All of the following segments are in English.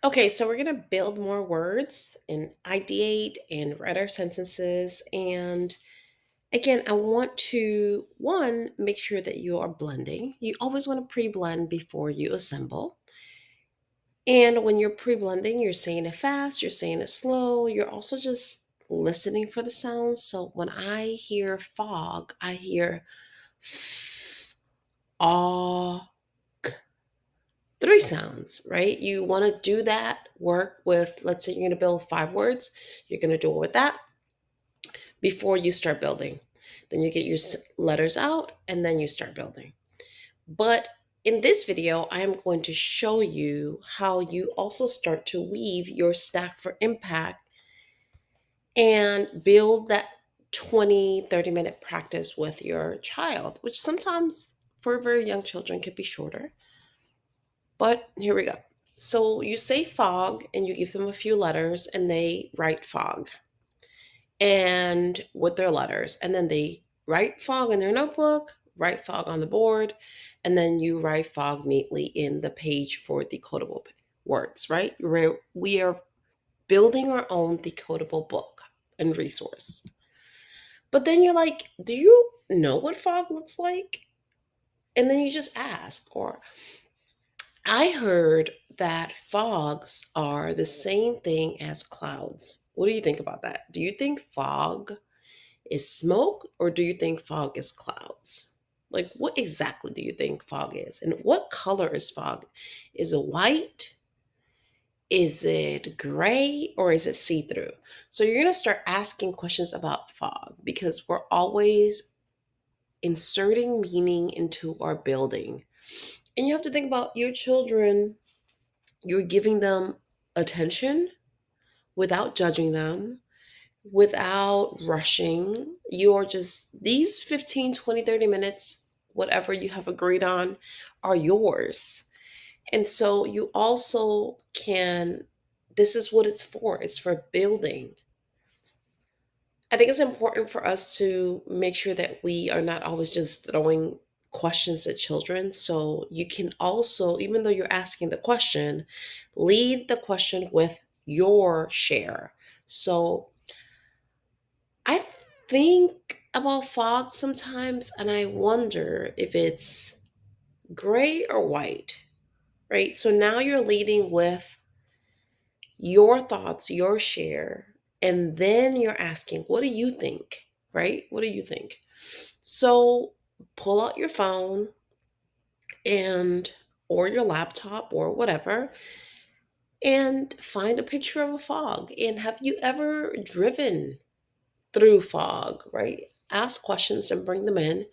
Okay, so we're going to build more words and ideate and write our sentences. And again, I want to, one, make sure that you are blending. You always want to pre blend before you assemble. And when you're pre blending, you're saying it fast, you're saying it slow, you're also just listening for the sounds. So when I hear fog, I hear f, ah, three sounds, right? You want to do that work with, let's say you're going to build 5 words, you're going to do it with that before you start building. Then you get your letters out and then you start building. But in this video, I am going to show you how you also start to weave your stack for impact and build that 20-30 minute practice with your child, which sometimes for very young children could be shorter. But here we go. So you say fog and you give them a few letters and they write fog and with their letters. And then they write fog in their notebook, write fog on the board, and then you write fog neatly in the page for decodable words, right? We are building our own decodable book and resource. But then you're like, do you know what fog looks like? And then you just ask, or I heard that fogs are the same thing as clouds. What do you think about that? Do you think fog is smoke or do you think fog is clouds? Like, what exactly do you think fog is? And what color is fog? Is it white? Is it gray or is it see through? So, you're going to start asking questions about fog because we're always inserting meaning into our building. And you have to think about your children. You're giving them attention without judging them, without rushing. You're just, these 15, 20, 30 minutes, whatever you have agreed on, are yours. And so you also can, this is what it's for building. I think it's important for us to make sure that we are not always just throwing questions at children. So you can also, even though you're asking the question, lead the question with your share. So I think about fog sometimes and I wonder if it's gray or white, right? So now you're leading with your thoughts, your share, and then you're asking, what do you think, right? What do you think? So pull out your phone and or your laptop or whatever and find a picture of a fog. And have you ever driven through fog, right? Ask questions and bring them in.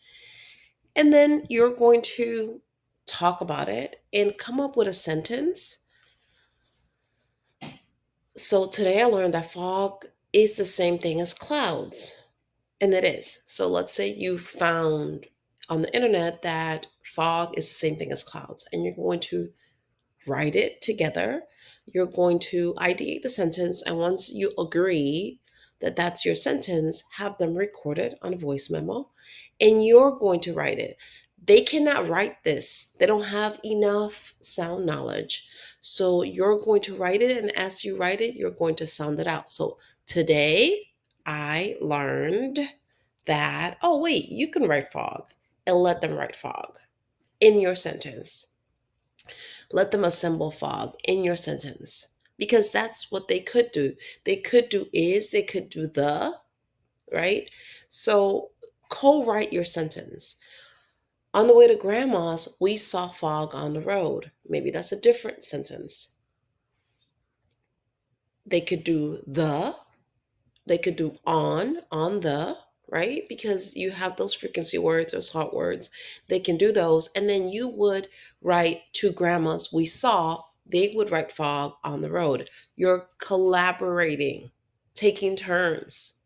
And then you're going to talk about it and come up with a sentence. So today I learned that fog is the same thing as clouds. And it is. So let's say you found on the internet that fog is the same thing as clouds, and you're going to write it together. You're going to ideate the sentence. And once you agree that that's your sentence, have them record it on a voice memo and you're going to write it. They cannot write this, they don't have enough sound knowledge. So you're going to write it. And as you write it, you're going to sound it out. So today I learned that, oh, wait, you can write fog and let them write fog in your sentence. Let them assemble fog in your sentence because that's what they could do. They could do is, they could do the, right? So co write your sentence. On the way to grandma's, we saw fog on the road. Maybe that's a different sentence. They could do the, they could do on the, right? Because you have those frequency words, those hot words. They can do those. And then you would write to grandma's, we saw, they would write fog on the road. You're collaborating, taking turns.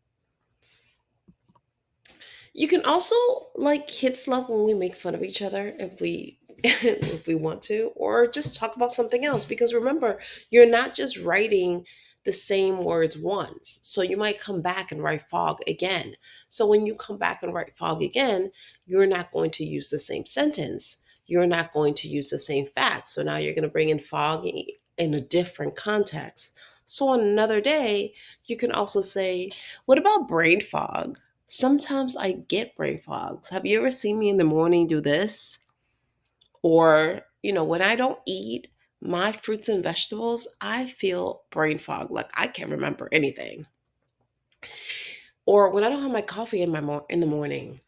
You can also, like kids love when we make fun of each other if we if we want to, or just talk about something else. Because remember, you're not just writing the same words once. So you might come back and write fog again. So when you come back and write fog again, you're not going to use the same sentence. You're not going to use the same fact. So now you're going to bring in fog in a different context. So on another day, you can also say, what about brain fog? Sometimes I get brain fogs. Have you ever seen me in the morning do this? Or, when I don't eat my fruits and vegetables, I feel brain fog. Like I can't remember anything. Or when I don't have my coffee in the morning,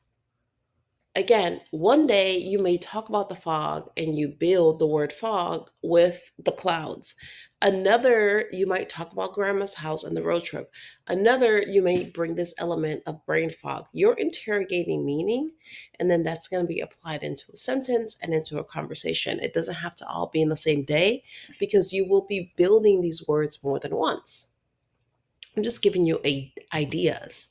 again, one day you may talk about the fog and you build the word fog with the clouds. Another, you might talk about grandma's house and the road trip. Another, you may bring this element of brain fog. You're interrogating meaning, and then that's going to be applied into a sentence and into a conversation. It doesn't have to all be in the same day because you will be building these words more than once. I'm just giving you ideas.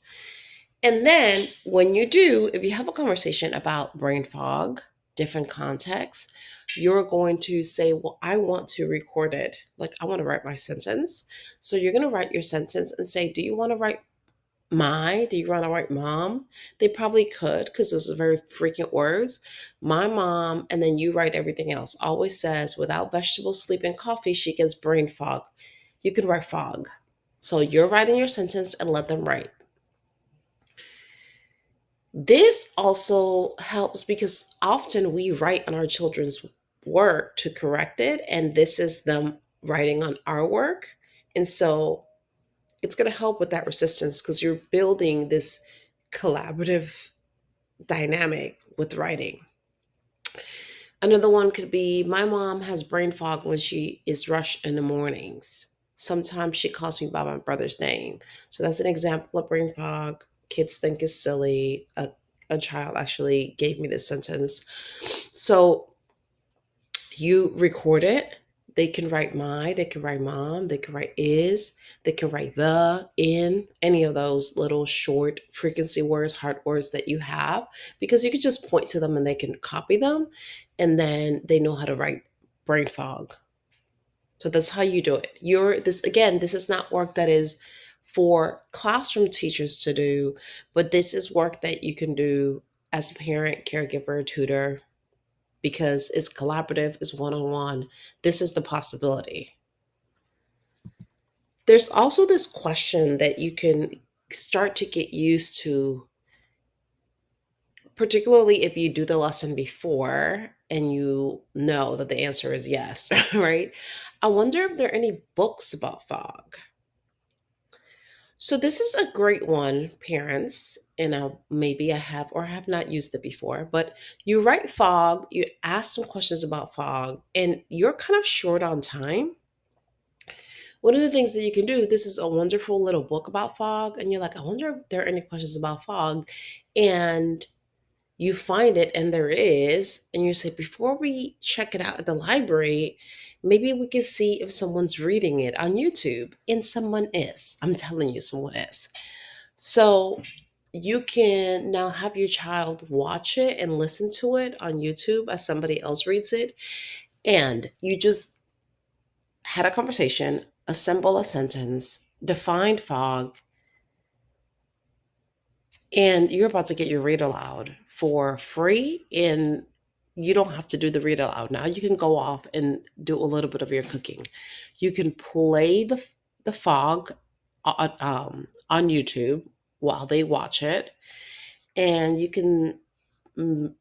And then when you do, if you have a conversation about brain fog, different contexts, you're going to say, well, I want to record it. Like, I want to write my sentence. So you're going to write your sentence and say, do you want to write my? Do you want to write mom? They probably could because those are very frequent words. My mom, and then you write everything else. Always says, without vegetables, sleep, and coffee, she gets brain fog. You can write fog. So you're writing your sentence and let them write. This also helps because often we write on our children's work to correct it, and this is them writing on our work. And so it's going to help with that resistance because you're building this collaborative dynamic with writing. Another one could be my mom has brain fog when she is rushed in the mornings. Sometimes she calls me by my brother's name. So that's an example of brain fog. Kids think is silly. A child actually gave me this sentence. So you record it. They can write my, they can write mom, they can write is, they can write the, in, any of those little short frequency words, hard words that you have, because you could just point to them and they can copy them and then they know how to write brain fog. So that's how you do it. This is not work that is for classroom teachers to do, but this is work that you can do as a parent, caregiver, tutor, because it's collaborative, it's one on one. This is the possibility. There's also this question that you can start to get used to, particularly if you do the lesson before and you know that the answer is yes, right? I wonder if there are any books about fog. So this is a great one, parents, and maybe I have or have not used it before, but you write fog, you ask some questions about fog, and you're kind of short on time. One of the things that you can do, this is a wonderful little book about fog, and you're like, I wonder if there are any questions about fog. And you find it, and there is, and you say, before we check it out at the library, maybe we can see if someone's reading it on YouTube. And someone is. I'm telling you, someone is. So you can now have your child watch it and listen to it on YouTube as somebody else reads it. And you just had a conversation, assemble a sentence, define fog, and you're about to get your read aloud for free. And you don't have to do the read aloud now. You can go off and do a little bit of your cooking. You can play the fog on YouTube while they watch it, and you can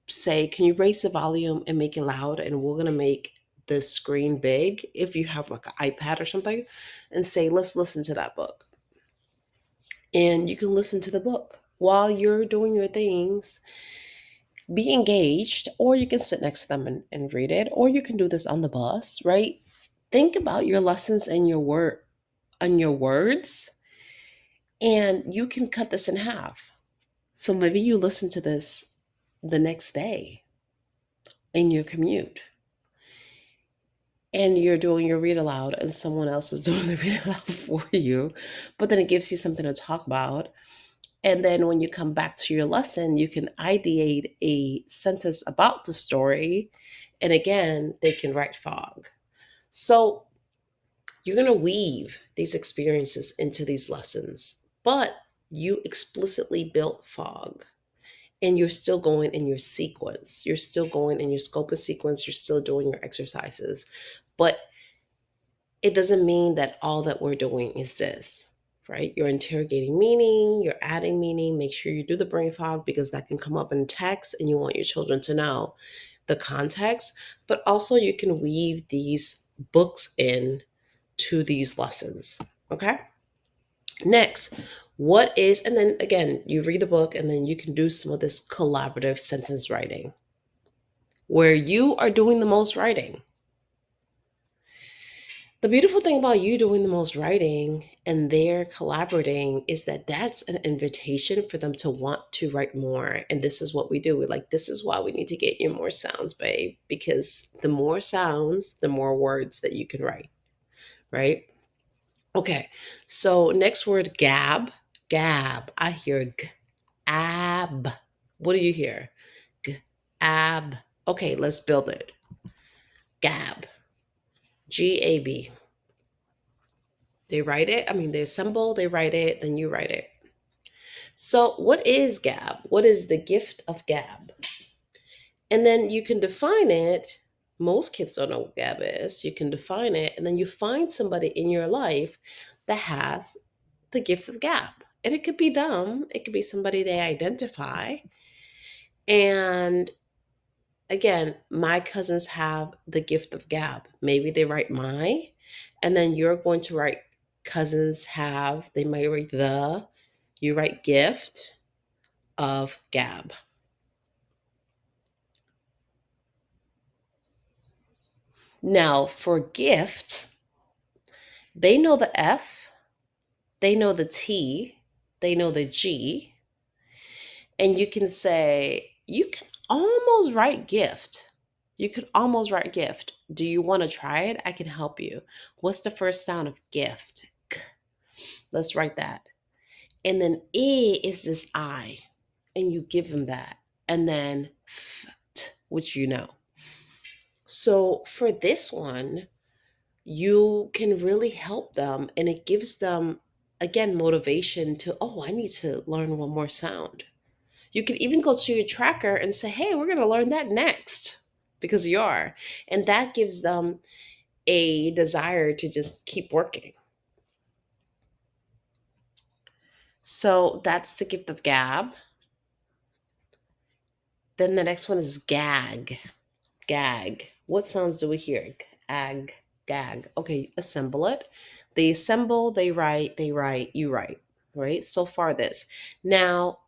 say, can you raise the volume and make it loud? And we're going to make the screen big if you have like an iPad or something, and say, let's listen to that book. And you can listen to the book while you're doing your things. Be engaged, or you can sit next to them and read it, or you can do this on the bus, right? Think about your lessons and your words, and you can cut this in half. So maybe you listen to this the next day in your commute, and you're doing your read aloud and someone else is doing the read aloud for you, but then it gives you something to talk about. And then when you come back to your lesson, you can ideate a sentence about the story. And again, they can write fog. So you're going to weave these experiences into these lessons, but you explicitly built fog. And you're still going in your sequence. You're still going in your scope of sequence. You're still doing your exercises. But it doesn't mean that all that we're doing is this, right? You're interrogating meaning, you're adding meaning. Make sure you do the brain fog because that can come up in text and you want your children to know the context. But also, you can weave these books in to these lessons. Okay. Next, what is, and then again, you read the book and then you can do some of this collaborative sentence writing where you are doing the most writing. The beautiful thing about you doing the most writing and they're collaborating is that that's an invitation for them to want to write more. And this is what we do. We're like, this is why we need to get you more sounds, babe, because the more sounds, the more words that you can write, right? Okay. So next word, gab. Gab. I hear ab. What do you hear? Ab. Okay, let's build it. Gab. GAB. They write it. I mean, they assemble, they write it, then you write it. So, what is gab? What is the gift of gab? And then you can define it. Most kids don't know what gab is. You can define it, and then you find somebody in your life that has the gift of gab. And it could be them, it could be somebody they identify. And again, my cousins have the gift of gab. Maybe they write my, and then you're going to write cousins have, they might write the, you write gift of gab. Now, for gift, they know the F, they know the T, they know the G, and you can say, you can almost write gift. You could almost write gift. Do you want to try it? I can help you. What's the first sound of gift? K. Let's write that. And then E is this I, and you give them that. And then F, T, which you know. So for this one, you can really help them and it gives them, again, motivation to, oh, I need to learn one more sound. You can even go to your tracker and say, hey, we're going to learn that next because you are. And that gives them a desire to just keep working. So that's the gift of gab. Then the next one is gag. Gag. What sounds do we hear? Ag, gag. Okay, assemble it. They assemble, they write, you write, right? So far, this. Now,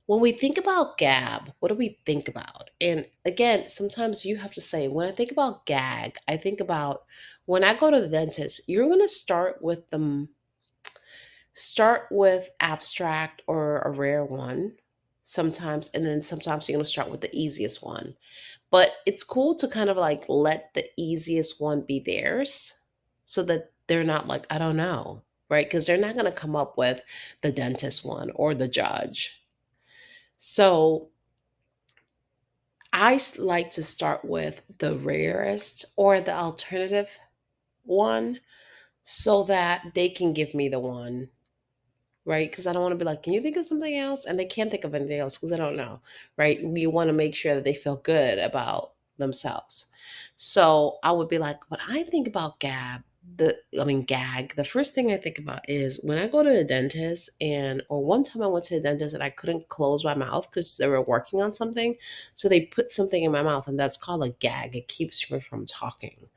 when we think about gab, what do we think about? And again, sometimes you have to say, when I think about gag, I think about when I go to the dentist, you're going to start with abstract or a rare one sometimes, and then sometimes you're going to start with the easiest one. But it's cool to kind of like let the easiest one be theirs so that they're not like, I don't know, right? Because they're not going to come up with the dentist one or the judge. So like to start with the rarest or the alternative one so that they can give me the one, right? Because I don't want to be like, can you think of something else? And they can't think of anything else because they don't know, right? We want to make sure that they feel good about themselves. So I would be like, when I think about gag, the first thing I think about is when I go to the dentist or one time I went to the dentist and I couldn't close my mouth because they were working on something. So they put something in my mouth and that's called a gag. It keeps me from talking.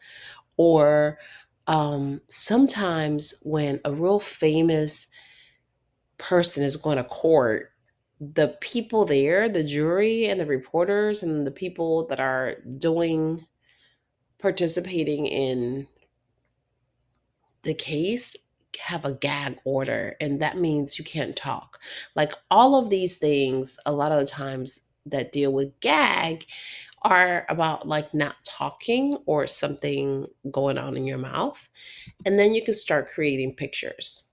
Or sometimes when a real famous person is going to court, the people there, the jury and the reporters and the people that are participating in the case have a gag order, and that means you can't talk. Like all of these things, a lot of the times that deal with gag are about like not talking or something going on in your mouth. And then you can start creating pictures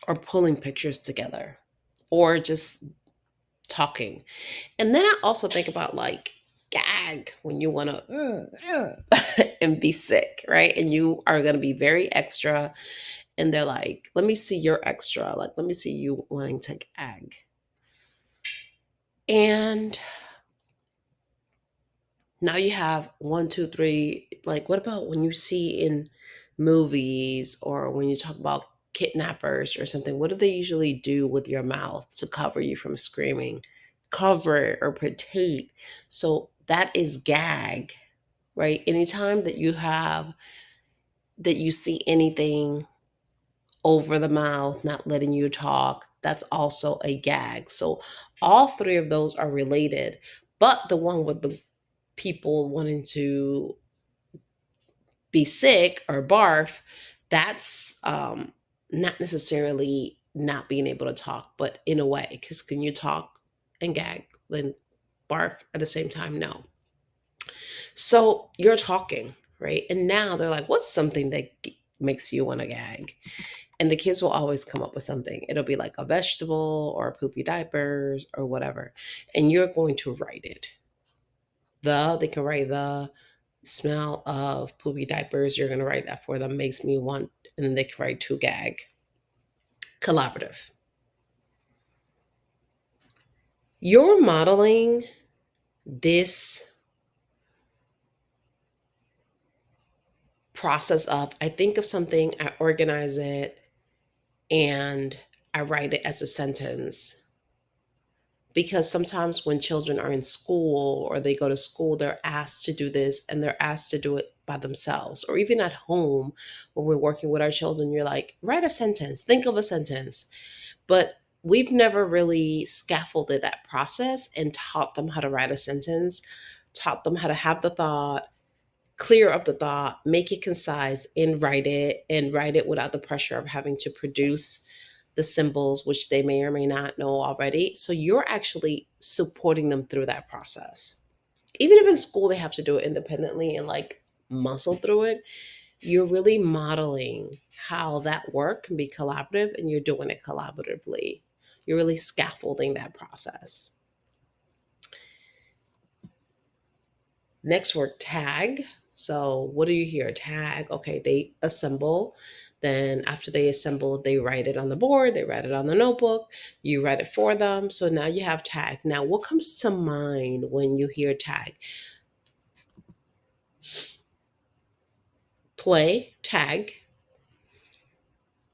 or pulling pictures together or just talking. And then I also think about like gag when you want to and be sick, right? And you are going to be very extra. And they're like, let me see your extra. Like, let me see you wanting to gag. And now you have one, two, three. Like, what about when you see in movies or when you talk about kidnappers or something, what do they usually do with your mouth to cover you from screaming? Cover or protect. So that is gag, right? Anytime that you see anything over the mouth, not letting you talk, that's also a gag. So all three of those are related, but the one with the people wanting to be sick or barf, that's not necessarily not being able to talk, but in a way, because can you talk and gag and barf at the same time? No. So you're talking, right? And now they're like, what's something that makes you want to gag? And the kids will always come up with something. It'll be like a vegetable or poopy diapers or whatever. And you're going to write it. They can write the smell of poopy diapers. You're going to write that for them. Makes me want, and then they can write to gag. Collaborative. You're modeling this process of I think of something, I organize it, and I write it as a sentence. Because sometimes when children are in school or they go to school, they're asked to do this and they're asked to do it by themselves. Or even at home, when we're working with our children, you're like, write a sentence, think of a sentence. But we've never really scaffolded that process and taught them how to write a sentence, taught them how to have the thought, clear up the thought, make it concise, and write it without the pressure of having to produce the symbols, which they may or may not know already. So you're actually supporting them through that process. Even if in school they have to do it independently and like muscle through it, you're really modeling how that work can be collaborative and you're doing it collaboratively. You're really scaffolding that process. Next word, tag. So what do you hear? Tag. Okay, they assemble. Then after they assemble, they write it on the board, they write it on the notebook, you write it for them. So now you have tag. Now, what comes to mind when you hear tag? Play, tag,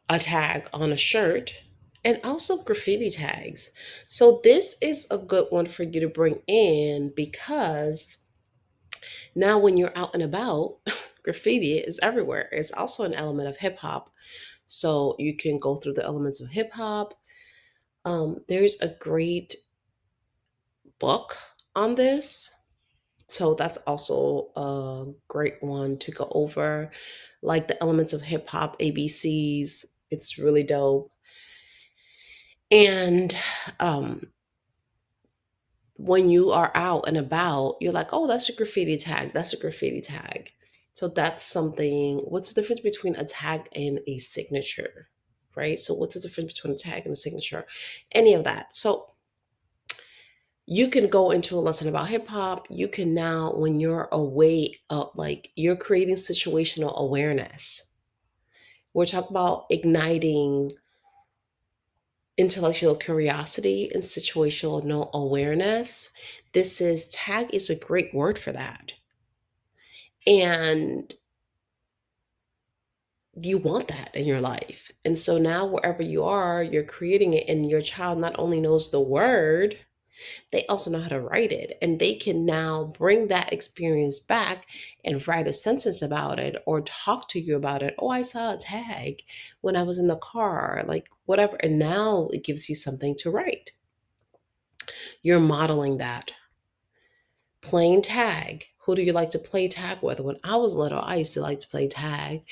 a tag on a shirt, and also graffiti tags. So this is a good one for you to bring in because now when you're out and about, graffiti is everywhere. It's also an element of hip hop. So you can go through the elements of hip hop. There's a great book on this. So that's also a great one to go over. Like the elements of hip hop, ABCs. It's really dope. And um, when you are out and about, you're like, oh, that's a graffiti tag. That's a graffiti tag. So that's something. What's the difference between a tag and a signature? Right? So, what's the difference between a tag and a signature? Any of that. So, you can go into a lesson about hip hop. You can now, when you're away, like you're creating situational awareness. We're talking about igniting intellectual curiosity and situational awareness. This is tag is a great word for that. And you want that in your life. And so now wherever you are, you're creating it and your child not only knows the word, they also know how to write it. And they can now bring that experience back and write a sentence about it or talk to you about it. Oh, I saw a tag when I was in the car, like whatever. And now it gives you something to write. You're modeling that. Playing tag. Who do you like to play tag with? When I was little, I used to like to play tag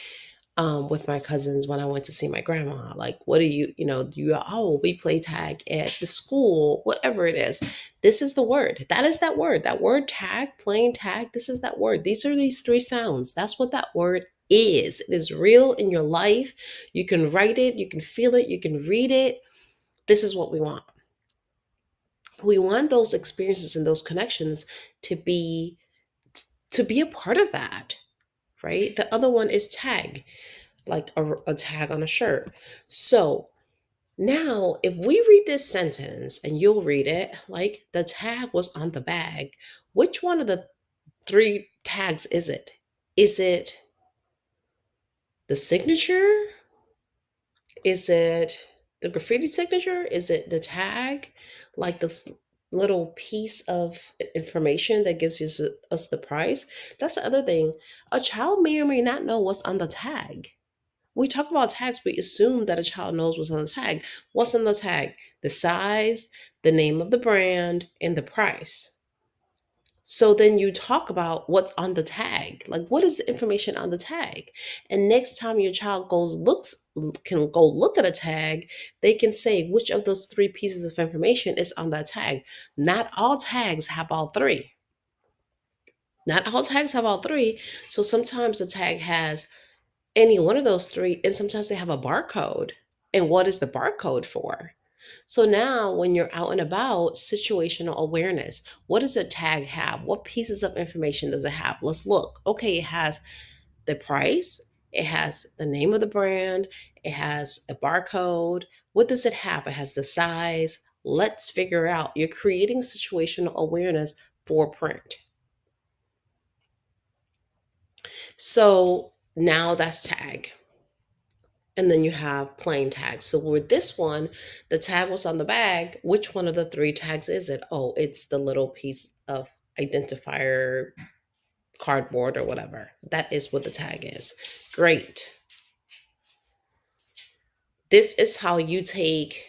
with my cousins when I went to see my grandma. Like, what do oh, we play tag at the school, whatever it is. This is the word. That is that word. That word tag, playing tag, this is that word. These are these three sounds. That's what that word is. It is real in your life. You can write it, you can feel it, you can read it. This is what we want. We want those experiences and those connections to be a part of that, right? The other one is tag, like a tag on a shirt. So now, if we read this sentence and you'll read it, like the tag was on the bag, which one of the three tags is it? Is it The signature? Is it the graffiti signature? Is it the tag? Like this little piece of information that gives us the price? That's the other thing. A child may or may not know what's on the tag. We talk about tags, we assume that a child knows what's on the tag. What's on the tag? The size, the name of the brand, and the price. So then you talk about what's on the tag. Like, what is the information on the tag? And next time your child can go look at a tag, they can say which of those three pieces of information is on that tag. Not all tags have all three. Not all tags have all three. So sometimes the tag has any one of those three, and sometimes they have a barcode. And what is the barcode for? So now, when you're out and about, situational awareness, what does a tag have? What pieces of information does it have? Let's look. Okay, it has the price, it has the name of the brand, it has a barcode. What does it have? It has the size. Let's figure out. You're creating situational awareness for print. So now that's tag. And then you have plain tags. So with this one, the tag was on the bag. Which one of the three tags is it? Oh, it's the little piece of identifier cardboard or whatever. That is what the tag is. Great. This is how you take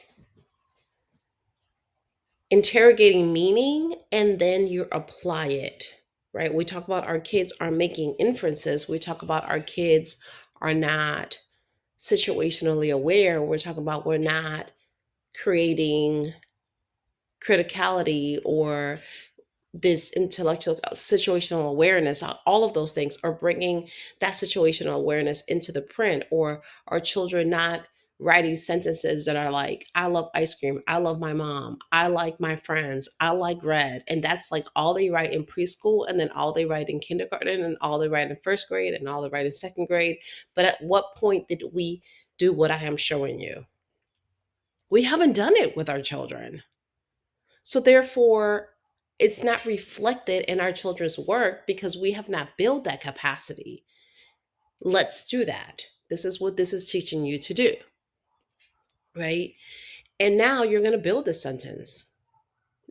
interrogating meaning and then you apply it, right? We talk about our kids are making inferences. We talk about our kids are not situationally aware. We're talking about we're not creating criticality or this intellectual situational awareness. All of those things are bringing that situational awareness into the print. Or are children not writing sentences that are like, I love ice cream, I love my mom, I like my friends, I like red, and that's like all they write in preschool, and then all they write in kindergarten, and all they write in first grade, and all they write in second grade. But at what point did we do what I am showing you? We haven't done it with our children. So therefore, it's not reflected in our children's work because we have not built that capacity. Let's do that. This is what this is teaching you to do, right? And now you're going to build this sentence.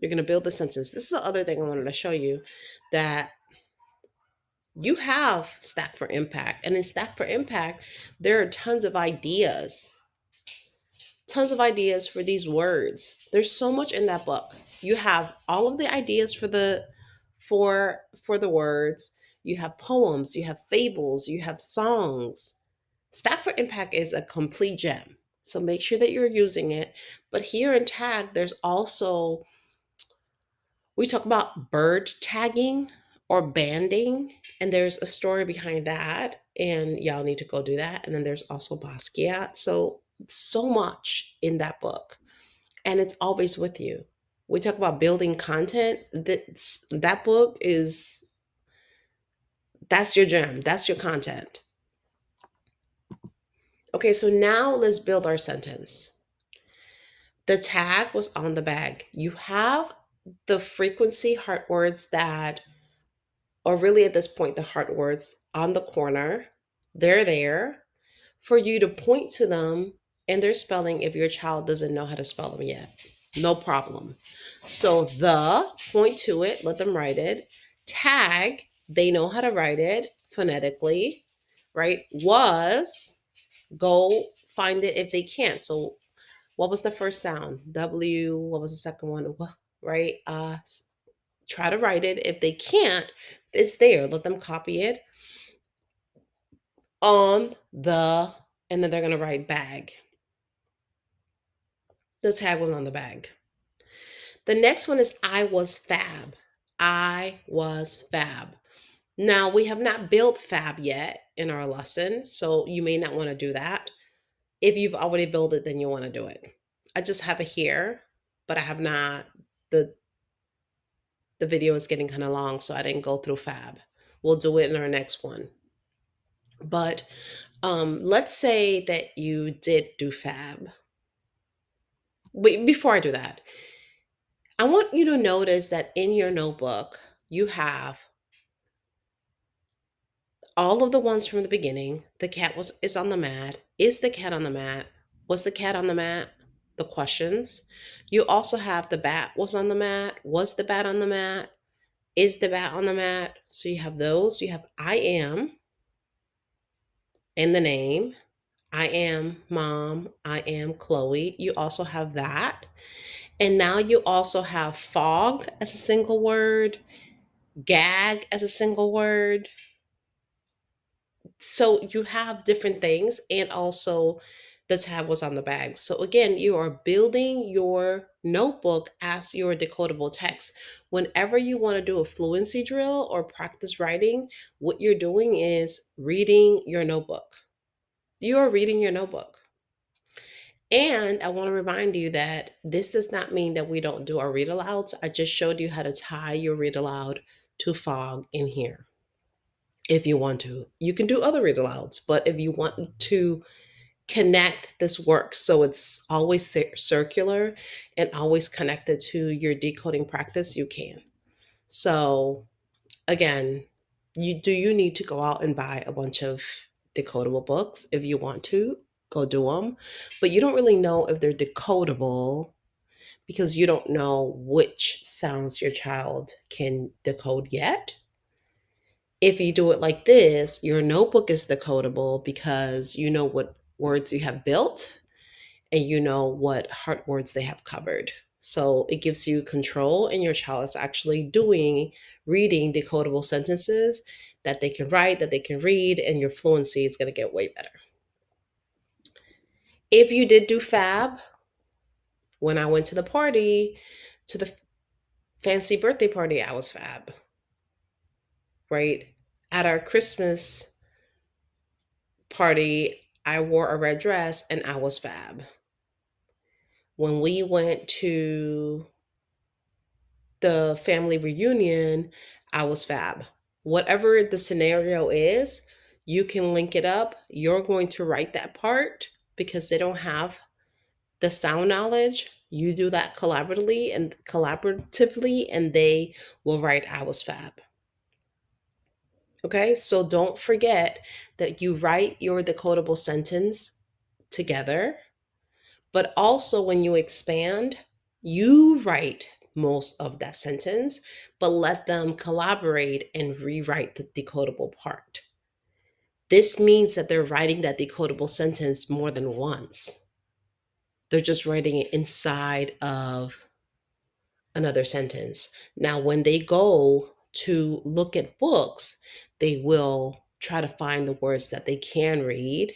You're going to build the sentence. This is the other thing I wanted to show you, that you have Stack for Impact. And in Stack for Impact, there are tons of ideas for these words. There's so much in that book. You have all of the ideas for the words. You have poems, you have fables, you have songs. Stack for Impact is a complete gem. So make sure that you're using it. But here in Tag, there's also, we talk about bird tagging or banding, and there's a story behind that. And y'all need to go do that. And then there's also Basquiat. So much in that book, and it's always with you. We talk about building content. That book is, that's your gem. That's your content. Okay, so now let's build our sentence. The tag was on the bag. You have the frequency heart words that, or really at this point, the heart words on the corner. They're there for you to point to them and their spelling if your child doesn't know how to spell them yet. No problem. So the, point to it, let them write it. Tag, they know how to write it phonetically, right? Was, go find it if they can't. So what was the first sound? W, what was the second one? Right? Try to write it. If they can't, it's there. Let them copy it on the, and then they're going to write bag. The tag was on the bag. The next one is I was fab. I was fab. Now, we have not built fab yet in our lesson, so you may not want to do that. If you've already built it, then you want to do it. I just have it here, but I have not. The the video is getting kind of long, so I didn't go through fab. We'll do it in our next one. But let's say that you did do fab. But before I do that, I want you to notice that in your notebook, you have all of the ones from the beginning. The cat was is on the mat. Is the cat on the mat? Was the cat on the mat? The questions. You also have the bat was on the mat. Was the bat on the mat? Is the bat on the mat? So you have those. You have I am in the name. I am mom. I am Chloe. You also have that. And now you also have fog as a single word, gag as a single word. So you have different things, and also the tag was on the bag. So again, you are building your notebook as your decodable text. Whenever you want to do a fluency drill or practice writing, what you're doing is reading your notebook. You are reading your notebook. And I want to remind you that this does not mean that we don't do our read alouds. I just showed you how to tie your read aloud to fog in here. If you want to, you can do other read alouds, but if you want to connect this work so it's always circular and always connected to your decoding practice, you can. So again, you need to go out and buy a bunch of decodable books if you want to go do them, but you don't really know if they're decodable because you don't know which sounds your child can decode yet. If you do it like this, your notebook is decodable because you know what words you have built and you know what hard words they have covered. So it gives you control, and your child is actually reading decodable sentences that they can write, that they can read, and your fluency is going to get way better. If you did do fab, when I went to the party, to the fancy birthday party, I was fab, right? At our Christmas party, I wore a red dress and I was fab. When we went to the family reunion, I was fab. Whatever the scenario is, you can link it up. You're going to write that part because they don't have the sound knowledge. You do that collaboratively, and they will write I was fab. Okay, so don't forget that you write your decodable sentence together, but also when you expand, you write most of that sentence, but let them collaborate and rewrite the decodable part. This means that they're writing that decodable sentence more than once. They're just writing it inside of another sentence. Now, when they go to look at books, they will try to find the words that they can read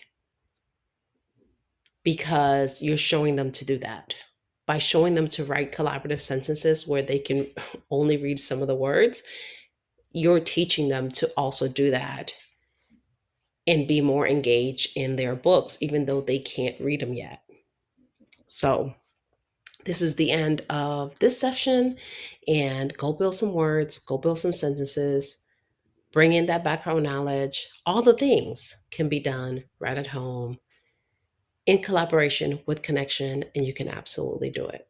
because you're showing them to do that. By showing them to write collaborative sentences where they can only read some of the words, you're teaching them to also do that and be more engaged in their books, even though they can't read them yet. So, this is the end of this session, and go build some words, go build some sentences, bring in that background knowledge. All the things can be done right at home in collaboration with connection, and you can absolutely do it.